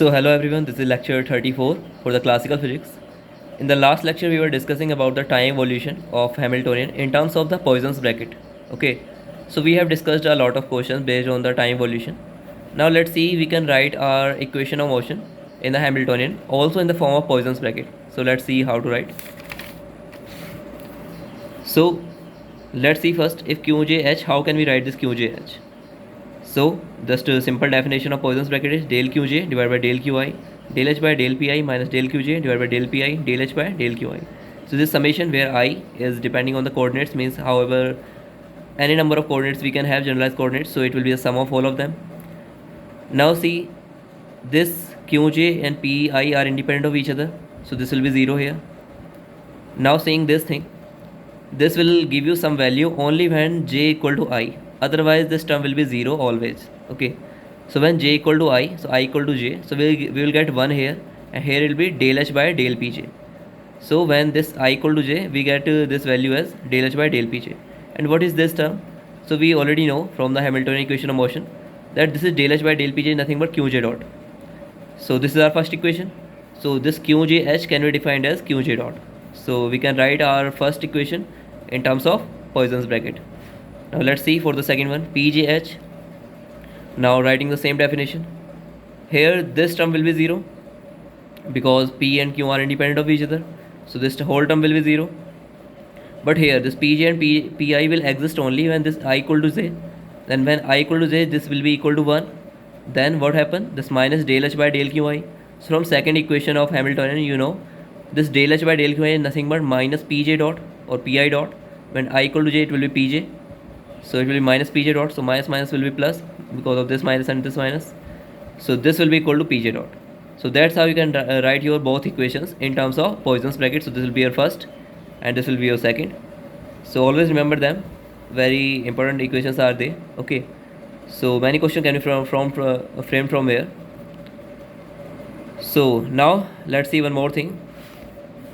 So hello everyone, this is lecture 34 for the classical physics. In the last lecture we were discussing about the time evolution of Hamiltonian in terms of the Poisson's bracket. Okay, so we have discussed a lot of questions based on the time evolution. Now let's see we can write our equation of motion in the Hamiltonian also in the form of Poisson's bracket. So let's see how to write. So let's see first if QJH, how can we write this QJH? So just a simple definition of Poisson's bracket is del Qj divided by del Qi, del H by del Pi minus del Qj divided by del Pi, del H by del Qi. So this summation where I is depending on the coordinates, means however any number of coordinates we can have generalized coordinates, so it will be the sum of all of them. Now see, this Qj and Pi are independent of each other, so this will be 0 here. Now seeing this thing, this will give you some value only when j equal to I, otherwise this term will be 0 always. Okay, so when j equal to I, so I equal to j, so we will get 1 here, and here it will be del h by del pj. So when this I equal to j, we get this value as del h by del pj. And what is this term? So we already know from the Hamiltonian equation of motion that this is del h by del pj, nothing but qj dot. So this is our first equation. So this qjh can be defined as qj dot. So we can write our first equation in terms of Poisson's bracket. Now let's see for the second one, pjh. Now writing the same definition. Here this term will be 0 because p and q are independent of each other, so this whole term will be 0. But here this pj and pi will exist only when this I equal to j. Then when I equal to j, this will be equal to 1. Then what happened? This minus del h by del qi. So from second equation of Hamiltonian, you know this del h by del qi is nothing but minus pj dot or pi dot. When I equal to j, it will be pj, so it will be minus pj dot. So minus minus will be plus because of this minus and this minus. So this will be equal to pj dot. So that's how you can write your both equations in terms of Poisson's bracket. So this will be your first and this will be your second. So always remember them, very important equations are they. Okay, so many questions can be framed from here. So now let's see one more thing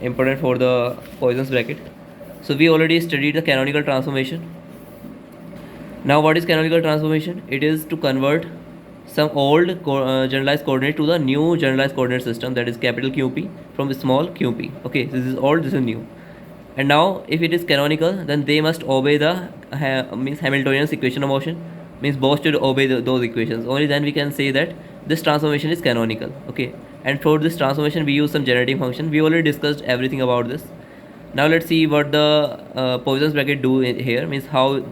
important for the Poisson's bracket. So we already studied the canonical transformation. Now what is canonical transformation? It is to convert some old generalized coordinate to the new generalized coordinate system, that is capital QP from small qp. Okay, this is old, this is new. And now if it is canonical, then they must obey the means Hamiltonian's equation of motion, means both should obey those equations. Only then we can say that this transformation is canonical. Okay, and for this transformation we use some generating function. We already discussed everything about this. Now let's see what the Poisson's bracket do here, means how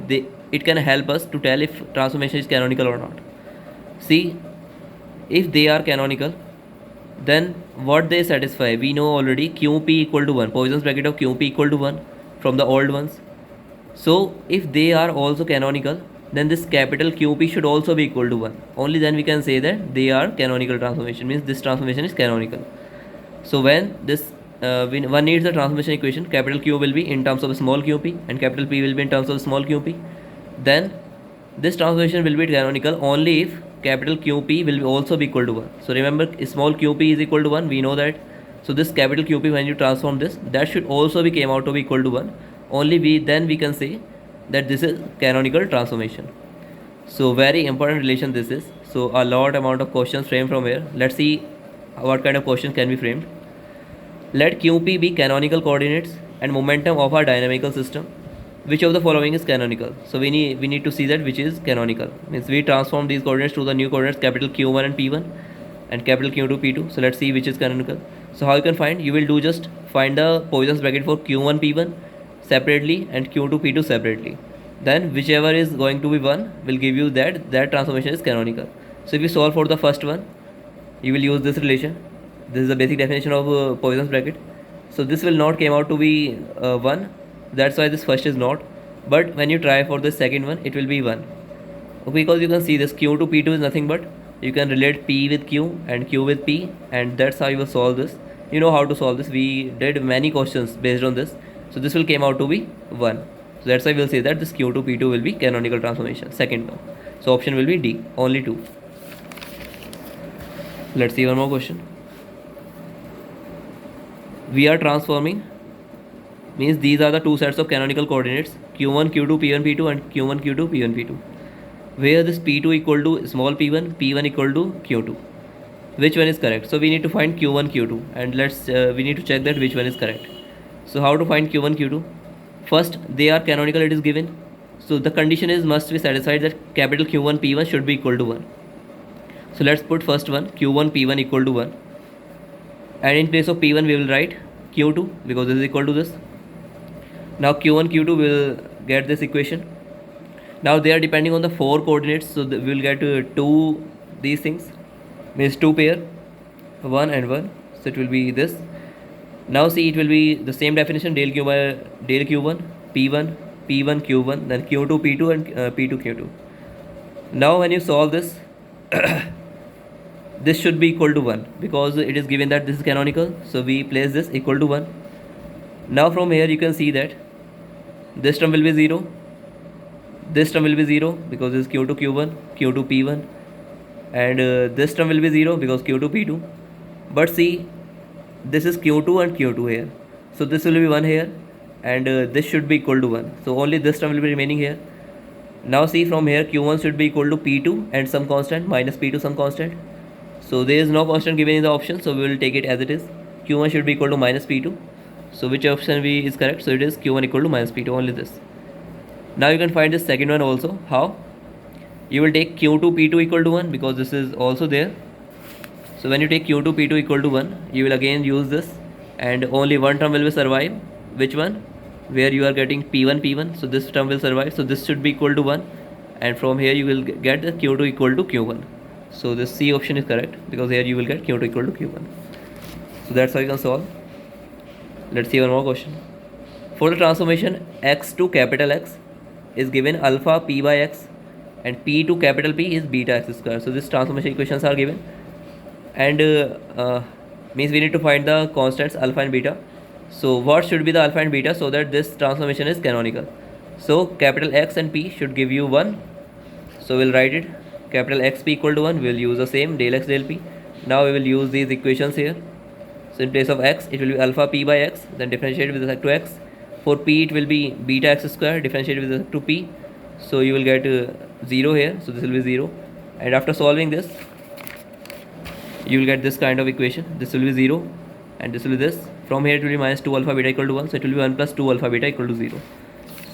it can help us to tell if transformation is canonical or not. See, if they are canonical, then what they satisfy, we know already qp equal to 1, Poisson's bracket of qp equal to 1 from the old ones. So if they are also canonical, then this capital QP should also be equal to 1. Only then we can say that they are canonical transformation, means this transformation is canonical. So when this when one needs the transformation equation, capital Q will be in terms of small qp and capital P will be in terms of small qp, then this transformation will be canonical only if capital QP will also be equal to 1. So remember, small qp is equal to 1, we know that. So this capital QP, when you transform this, that should also be came out to be equal to 1. Only then we can say that this is canonical transformation. So very important relation this is. So a lot amount of questions framed from here. Let's see what kind of questions can be framed. Let QP be canonical coordinates and momentum of our dynamical system. Which of the following is canonical? So we need to see that which is canonical. Means we transform these coordinates to the new coordinates capital Q1 and P1 and capital Q2 P2. So let's see which is canonical. So how you can find? You will do just find the Poisson's bracket for Q1 P1 separately and Q2 P2 separately. Then whichever is going to be 1 will give you that transformation is canonical. So if you solve for the first one, you will use this relation. This is the basic definition of Poisson's bracket. So this will not came out to be 1. That's why this first is not. But when you try for the second one, it will be 1. Because you can see this Q to P2 is nothing but you can relate P with Q and Q with P, and that's how you will solve this. You know how to solve this. We did many questions based on this. So this will came out to be 1. So that's why we'll say that this Q to P2 will be canonical transformation, second one. So option will be D, only 2. Let's see one more question. We are transforming, means these are the two sets of canonical coordinates q1 q2 p1 p2 and q1 q2 p1 p2, where this p2 equal to small p1 p1 equal to q2. which one is correct. So we need to find q1 q2, and we need to check that which one is correct. So how to find q1 q2? First, they are canonical, it is given. So the condition is must be satisfied that capital Q1 P1 should be equal to 1. So let's put first one, Q1 P1 equal to 1, and in place of P1 we will write Q2 because this is equal to this. Now Q1 Q2 will get this equation. Now they are depending on the 4 coordinates, so we will get 2 these things, means 2 pair, 1 and 1, so it will be this. Now see, it will be the same definition, del Q by del Q1 P1 P1 Q1, then Q2 P2 and P2 Q2. Now when you solve this, this should be equal to 1 because it is given that this is canonical, so we place this equal to 1. Now from here you can see that this term will be 0, this term will be 0 because this is Q2 Q1, Q2 P1, and this term will be 0 because Q2 P2. But see, this is Q2 and Q2 here, so this will be 1 here, and this should be equal to 1, so only this term will be remaining here. Now see, from here Q1 should be equal to P2 and some constant minus P2 some constant, so there is no constant given in the option, so we will take it as it is. Q1 should be equal to minus P2, so which option is correct? So it is Q1 equal to minus P2, only this. Now you can find the second one also. How? You will take Q2 P2 equal to 1 because this is also there. So when you take Q2 P2 equal to 1, you will again use this, and only one term will be survive. Which one? Where you are getting P1 P1, so this term will survive, so this should be equal to 1, and from here you will get the Q2 equal to Q1. So this C option is correct because here you will get Q2 equal to Q1. So that's how you can solve. Let's see one more question. For the transformation x to capital X is given alpha p by x, and p to capital P is beta x square. So this transformation equations are given, and means we need to find the constants alpha and beta. So what should be the alpha and beta so that this transformation is canonical? So capital X and P should give you 1. So we'll write it, capital XP equal to 1. We'll use the same del X del P. Now we will use these equations here. So in place of X, it will be alpha P by X, then differentiate with respect to X. For P, it will be beta X square, differentiate with respect to P. So you will get 0 here, so this will be 0. And after solving this, you will get this kind of equation. This will be 0 and this will be this. From here it will be minus 2 alpha beta equal to 1, so it will be 1 plus 2 alpha beta equal to 0.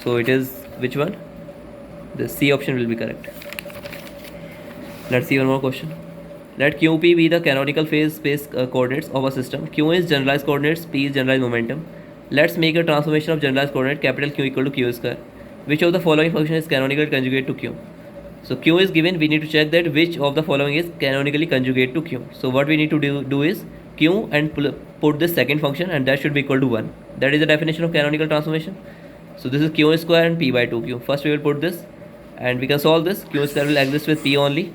So it is which one? The C option will be correct. Let's see one more question. Let QP be the canonical phase space coordinates of a system. Q is generalized coordinates, P is generalized momentum. Let's make a transformation of generalized coordinate capital Q equal to Q square. Which of the following function is canonically conjugate to Q? So Q is given, we need to check that which of the following is canonically conjugate to Q. So what we need to do is Q and put this second function, and that should be equal to 1. That is the definition of canonical transformation. So this is Q square and P by 2Q. First we will put this, and we can solve this. Q square will exist with P only.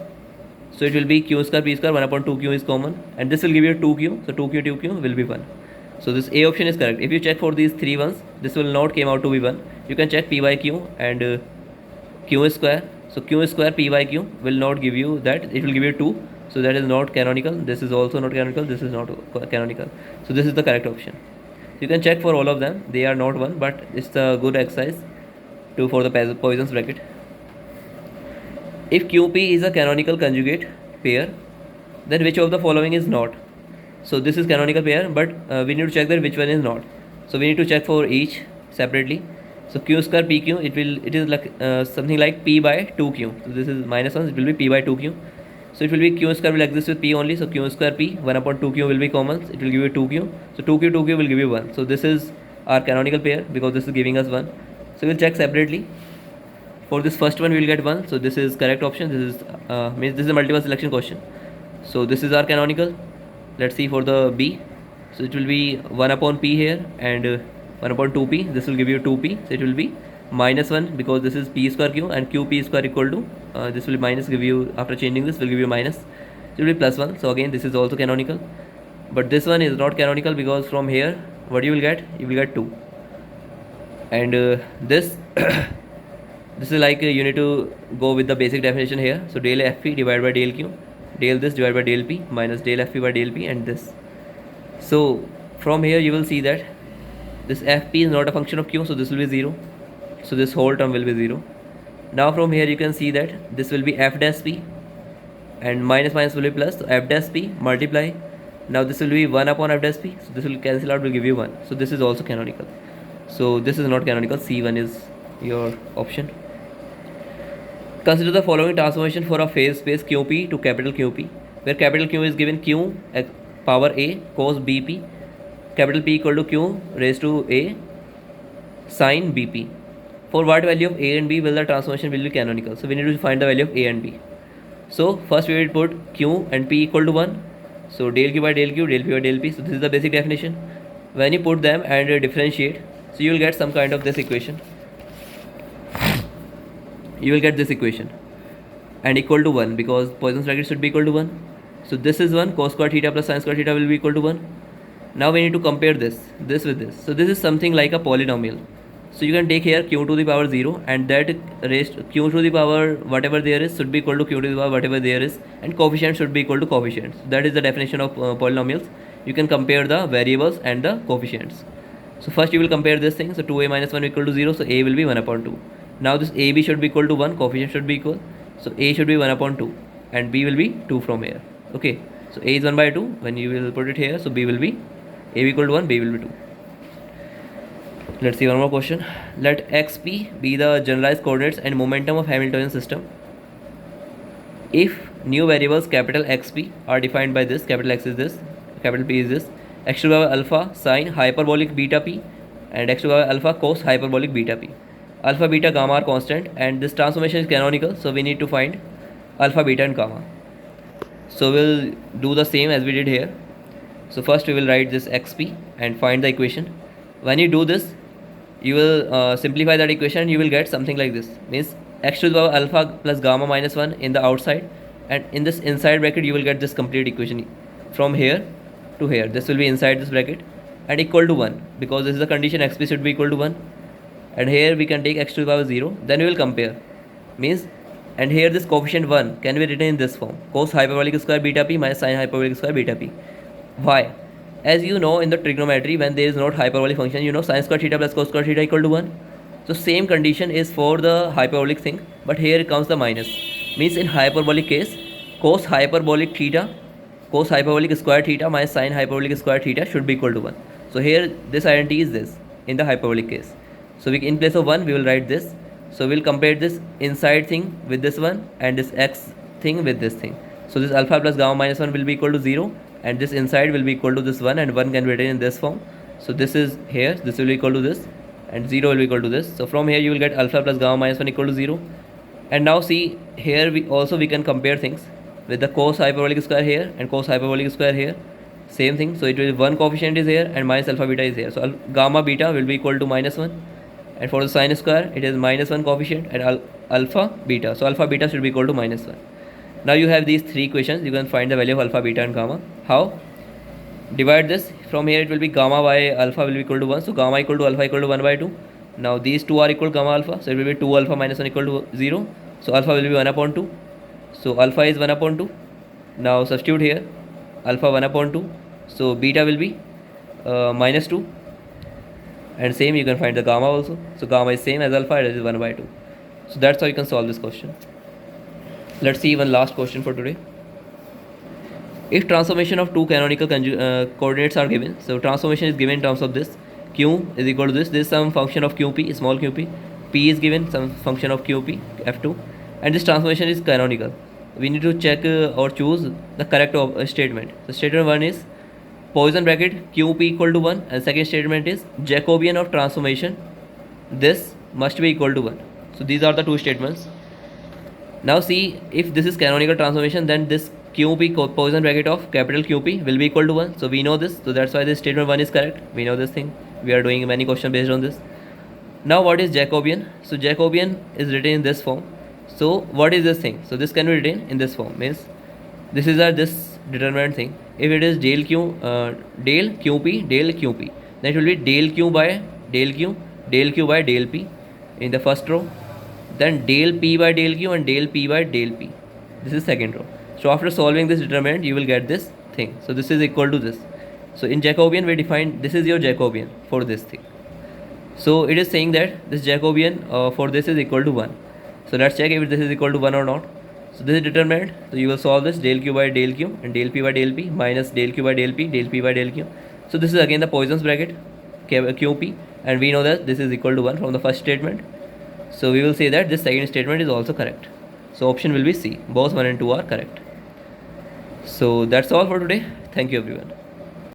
So it will be Q square P square 1 upon 2Q is common, and this will give you 2Q. So 2Q 2Q will be 1. So this A option is correct. If you check for these 3 ones, this will not came out to be 1. You can check P by Q and Q square. So Q square P by Q will not give you that. It will give you 2. So that is not canonical. This is also not canonical. This is not canonical. So this is the correct option. You can check for all of them. They are not 1, but it's a good exercise for the Poisson's bracket. If QP is a canonical conjugate pair, then which of the following is not? So this is canonical pair, but we need to check that which one is not. So we need to check for each separately. So Q square PQ, it is like something like P by 2Q. So this is minus 1, it will be P by 2Q. So it will be Q square will exist with P only. So Q square P 1 upon 2Q will be common. It will give you 2Q. So 2Q 2Q will give you 1. So this is our canonical pair because this is giving us 1. So we'll check separately. For this first one we will get 1. So this is correct option. This is means this is a multiple selection question. So this is our canonical. Let's see for the B. So it will be 1 upon P here and 1 upon 2P. This will give you 2P. So it will be minus 1 because this is P square Q, and QP square equal to this will be minus, give you after changing this will give you minus. It will be plus 1. So again this is also canonical, but this one is not canonical because from here what you will get? You will get 2. And this this is like you need to go with the basic definition here. So del Fp divided by del Q, del this divided by del P minus del Fp by del P, and this. So from here you will see that this Fp is not a function of Q, so this will be 0. So this whole term will be 0. Now from here you can see that this will be F dash P and minus minus will be plus, so f dash p multiply. Now this will be 1 upon f dash p, so this will cancel out, will give you 1. So this is also canonical. So this is not canonical. C1 is your option. Consider the following transformation for a phase space QP to capital QP, where capital Q is given Q power A cos BP, capital P equal to Q raised to A sin BP. For what value of A and B will the transformation will be canonical? So we need to find the value of A and B. So first we will put Q and P equal to 1. So del Q by del Q, del P by del P. So this is the basic definition. When you put them and differentiate, so you will get some kind of this equation. You will get this equation and equal to 1 because Poisson's bracket should be equal to 1. So this is 1, cos square theta plus sin square theta will be equal to 1. Now we need to compare this with this. So this is something like a polynomial. So you can take here q to the power 0 and that raised q to the power whatever there is should be equal to q to the power whatever there is, and coefficient should be equal to coefficients. That is the definition of polynomials. You can compare the variables and the coefficients. So first you will compare this thing. So 2a minus 1 equal to 0. So a will be 1 upon 2. Now this ab should be equal to 1. Coefficient should be equal. So a should be 1 upon 2 and b will be 2 from here. Okay. So a is 1 by 2. When you will put it here, so b will be a equal to 1, b will be 2. Let's see one more question. Let xp be the generalized coordinates and momentum of Hamiltonian system. If new variables capital xp are defined by this, capital X is this, capital P is this, x to the power alpha sine hyperbolic beta p and x to the power alpha cos hyperbolic beta p. Alpha, beta, gamma are constant and this transformation is canonical, so we need to find alpha, beta and gamma. So we'll do the same as we did here. So first we will write this xp and find the equation. When you do this, you will simplify that equation and you will get something like this. Means x to the power alpha plus gamma minus 1 in the outside, and in this inside bracket you will get this complete equation from here to here. This will be inside this bracket and equal to 1 because this is the condition, xp should be equal to 1. And here we can take x to the power 0. Then we will compare. Means, and here this coefficient 1 can be written in this form: cos hyperbolic square beta p minus sin hyperbolic square beta p. Why? As you know, in the trigonometry, when there is not hyperbolic function, you know sin square theta plus cos square theta equal to 1. So same condition is for the hyperbolic thing, but here comes the minus. Means in hyperbolic case, cos hyperbolic square theta minus sin hyperbolic square theta should be equal to 1. So here this identity is this in the hyperbolic case. So we, in place of 1 we will write this. So we'll compare this inside thing with this one and this x thing with this thing. So this alpha plus gamma minus 1 will be equal to 0 and this inside will be equal to this 1 and 1 can be written in this form. So this is here, this will be equal to this and 0 will be equal to this. So from here you will get alpha plus gamma minus 1 equal to 0. And now see here we can compare things with the cos hyperbolic square here and cos hyperbolic square here. Same thing. So it will be 1 coefficient is here and minus alpha beta is here. So gamma beta will be equal to minus 1. And for the sin square it is minus 1 coefficient and alpha beta. So alpha beta should be equal to minus 1. Now you have these three equations. You can find the value of alpha, beta and gamma. How? Divide this. From here it will be gamma by alpha will be equal to 1. So gamma equal to alpha equal to 1 by 2. Now these two are equal to gamma alpha. So it will be 2 alpha minus 1 equal to 0. So alpha will be 1 upon 2. So alpha is 1 upon 2. Now substitute here. Alpha 1 upon 2. So beta will be minus 2. And same you can find the gamma also. So gamma is same as alpha, it is 1 by 2. So that's how you can solve this question. Let's see one last question for today. If transformation of two canonical coordinates are given, so transformation is given in terms of this: q is equal to this is some function of qp, small qp, p is given some function of qp, f2, and this transformation is canonical. We need to check or choose the correct statement. So statement 1 is Poisson bracket qp equal to 1, and second statement is Jacobian of transformation, this must be equal to 1. So these are the two statements. Now see, if this is canonical transformation, then this qp Poisson bracket of capital qp will be equal to 1. So we know this, so that's why this statement 1 is correct. We know this thing. We are doing many questions based on this. Now what is Jacobian? So Jacobian is written in this form. So what is this thing? So this can be written in this form. Means this is this determinant thing. If it is del qp, then it will be del q by del q by del p in the first row. Then del p by del q and del p by del p. This is second row. So after solving this determinant, you will get this thing. So this is equal to this. So in Jacobian, we define this is your Jacobian for this thing. So it is saying that this Jacobian for this is equal to 1. So let's check if this is equal to 1 or not. So this is determinant. So you will solve this del q by del q and del p by del p minus del q by del p by del q. So this is again the Poisson's bracket qp, and we know that this is equal to 1 from the first statement. So we will say that this second statement is also correct. So option will be C. Both 1 and 2 are correct. So that's all for today. Thank you everyone.